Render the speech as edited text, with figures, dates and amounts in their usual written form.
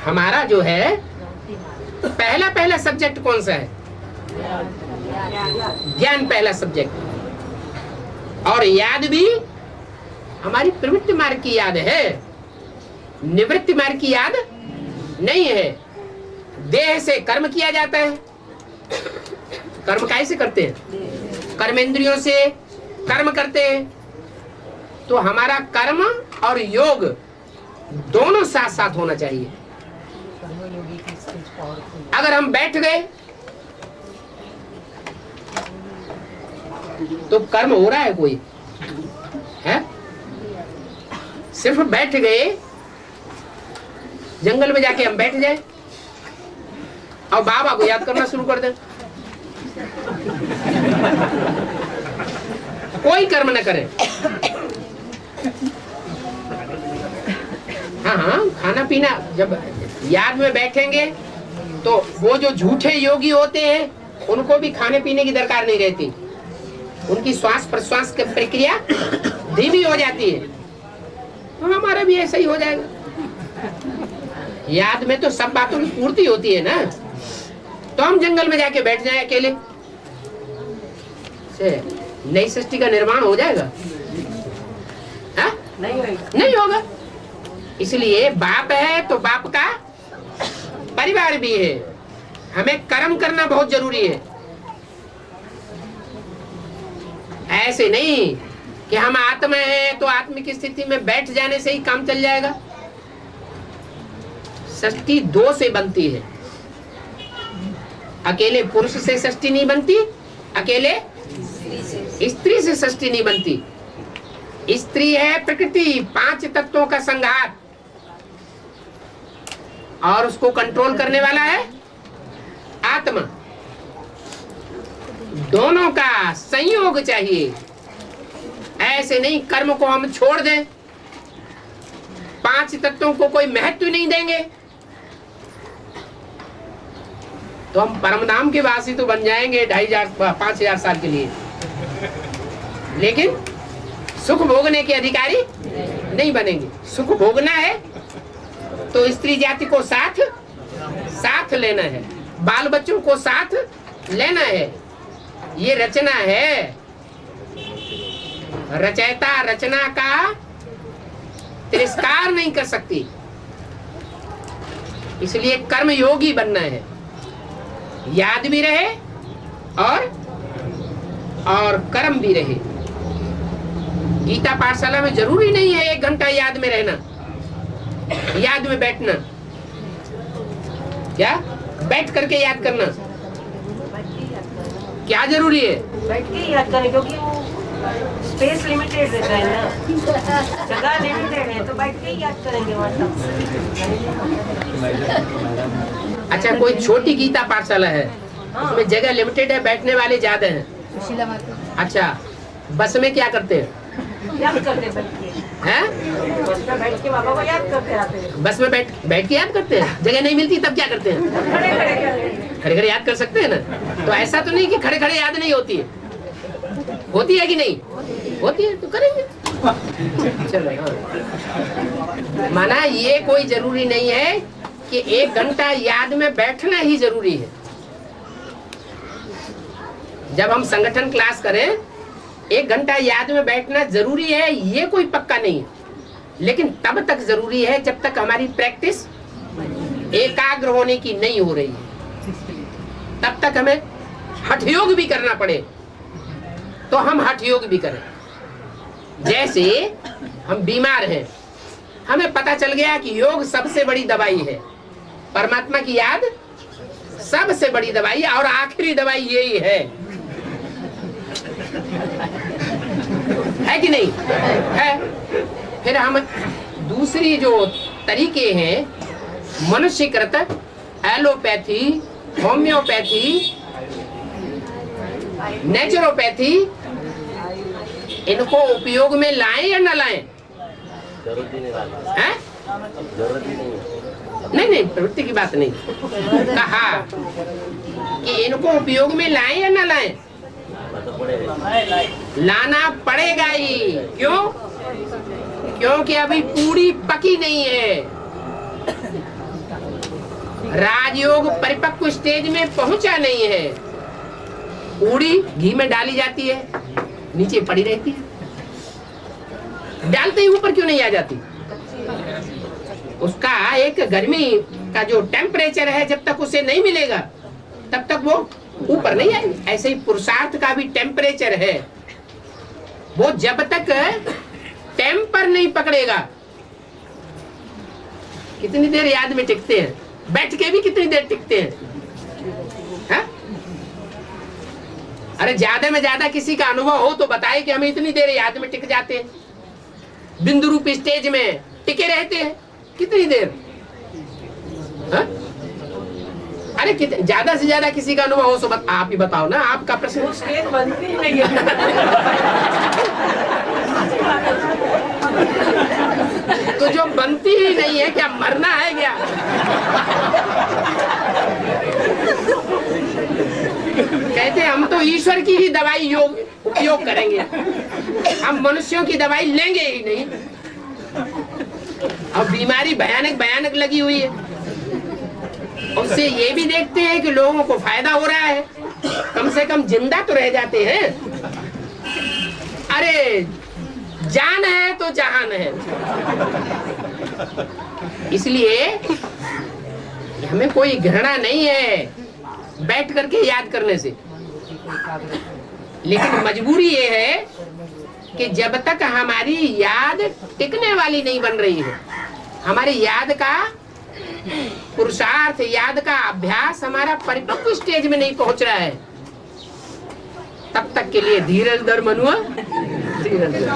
हमारा जो है पहला सब्जेक्ट कौन सा है? ज्ञान पहला सब्जेक्ट। और याद भी हमारी प्रवृत्ति मार्ग की याद है, निवृत्ति मार्ग की याद नहीं है। देह से कर्म किया जाता है। कर्म कैसे करते हैं? कर्मेंद्रियों से कर्म करते हैं। तो हमारा कर्म और योग दोनों साथ साथ होना चाहिए। अगर हम बैठ गए तो कर्म हो रहा है कोई है? सिर्फ बैठ गए, जंगल में जाके हम बैठ जाए और बाबा को याद करना शुरू कर दें, कोई कर्म न करें। हाँ, खाना पीना जब याद में बैठेंगे तो वो जो झूठे योगी होते हैं उनको भी खाने पीने की दरकार नहीं रहती। उनकी श्वास प्रश्वास की प्रक्रिया धीमी हो जाती है। तो हमारा भी ऐसा ही हो जाएगा। याद में तो सब बातों की पूर्ति होती है ना। तो हम जंगल में जाके बैठ जाए अकेले से नई सृष्टि का निर्माण हो जाएगा? हा? नहीं होगा। इसलिए बाप है तो बाप का परिवार भी है। हमें कर्म करना बहुत जरूरी है। ऐसे नहीं कि हम आत्मा है तो आत्मिक स्थिति में बैठ जाने से ही काम चल जाएगा। सृष्टि दो से बनती है। अकेले पुरुष से सृष्टि नहीं बनती, अकेले स्त्री से सृष्टि नहीं बनती। स्त्री है प्रकृति, 5 तत्वों का संघात, और उसको कंट्रोल करने वाला है आत्मा। दोनों का संयोग चाहिए। ऐसे नहीं कर्म को हम छोड़ दें, 5 तत्वों को कोई महत्व नहीं देंगे तो हम परमधाम के वासी तो बन जाएंगे 2500-5000 साल के लिए, लेकिन सुख भोगने के अधिकारी नहीं बनेंगे। सुख भोगना है तो स्त्री जाति को साथ लेना है, बाल बच्चों को साथ लेना है। ये रचना है। रचयिता रचना का तिरस्कार नहीं कर सकती। इसलिए कर्म योगी बनना है। याद भी रहे और कर्म भी रहे। गीता पाठशाला में जरूरी नहीं है 1 घंटा याद में रहना, याद में बैठना। क्या बैठ करके याद करना क्या जरूरी है? बैठ के याद करें, क्योंकि वो स्पेस लिमिटेड रहता है ना, जगह लिमिटेड है, तो बैठ के याद करेंगे। अच्छा, कोई छोटी गीता पाठशाला है, उसमें जगह लिमिटेड है, बैठने वाले ज्यादा हैं। अच्छा, बस में क्या करते हैं? याद करते हैं। बस में बैठ के बाबा को याद करते आते हैं। बस में बैठ के याद करते हैं। जगह नहीं मिलती तब क्या करते हैं? खड़े खड़े याद कर सकते हैं ना। तो ऐसा तो नहीं कि खड़े खड़े याद नहीं होती है, होती है कि नहीं होती है, तो करेंगे। चलो, माना ये कोई जरूरी नहीं है कि 1 घंटा याद में बैठना ही जरूरी है। जब हम संगठन क्लास करें 1 घंटा याद में बैठना जरूरी है, ये कोई पक्का नहीं है। लेकिन तब तक जरूरी है जब तक हमारी प्रैक्टिस एकाग्र होने की नहीं हो रही है। तब तक हमें हठ योग भी करना पड़े तो हम हठ योग भी करें। जैसे हम बीमार हैं, हमें पता चल गया कि योग सबसे बड़ी दवाई है, परमात्मा की याद सबसे बड़ी दवाई और आखिरी दवाई यही है कि नहीं है? फिर हम दूसरी जो तरीके हैं, मनुष्यकृत, एलोपैथी, होम्योपैथी, नेचुरोपैथी, इनको उपयोग में लाएं या न लाएं? नहीं, प्रवृत्ति की बात नहीं, कहा कि इनको उपयोग में लाएं या न लाएं? लाना पड़ेगा ही। क्यों? क्योंकि अभी पूरी पकी नहीं है। राजयोग परिपक्व स्टेज में पहुंचा नहीं है। पूरी घी में डाली जाती है, नीचे पड़ी रहती है, डालते ही ऊपर क्यों नहीं आ जाती? उसका एक गर्मी का जो टेम्परेचर है, जब तक उसे नहीं मिलेगा तब तक वो ऊपर नहीं आएगी। ऐसे ही पुरुषार्थ का भी टेम्परेचर है, वो जब तक टेम्पर नहीं पकड़ेगा। कितनी देर याद में टिकते हैं? बैठ के भी कितनी देर टिकते हैं? हा? अरे ज्यादा में ज्यादा किसी का अनुभव हो तो बताए कि हम इतनी देर याद में टिक जाते हैं, बिंदु रूप स्टेज में टिके रहते हैं। कितनी देर? हा? अरे ज्यादा से ज्यादा किसी का अनुभव हो तो आप ही बताओ ना, आपका प्रश्न। स्टेज बनती ही नहीं है। तो जो बनती ही नहीं है, क्या मरना है क्या? कहते हम तो ईश्वर की ही दवाई उपयोग करेंगे, हम मनुष्यों की दवाई लेंगे ही नहीं। अब बीमारी भयानक भयानक लगी हुई है, उससे ये भी देखते हैं कि लोगों को फायदा हो रहा है, कम से कम जिंदा तो रह जाते हैं। अरे जान है तो जहान है। इसलिए हमें कोई घृणा नहीं है बैठ करके याद करने से, लेकिन मजबूरी ये है कि जब तक हमारी याद टिकने वाली नहीं बन रही है, हमारी याद का पुरुषार्थ, याद का अभ्यास हमारा परिपक्व स्टेज में नहीं पहुंच रहा है, तब तक के लिए धीरज धर मनुआ, धीरज धर।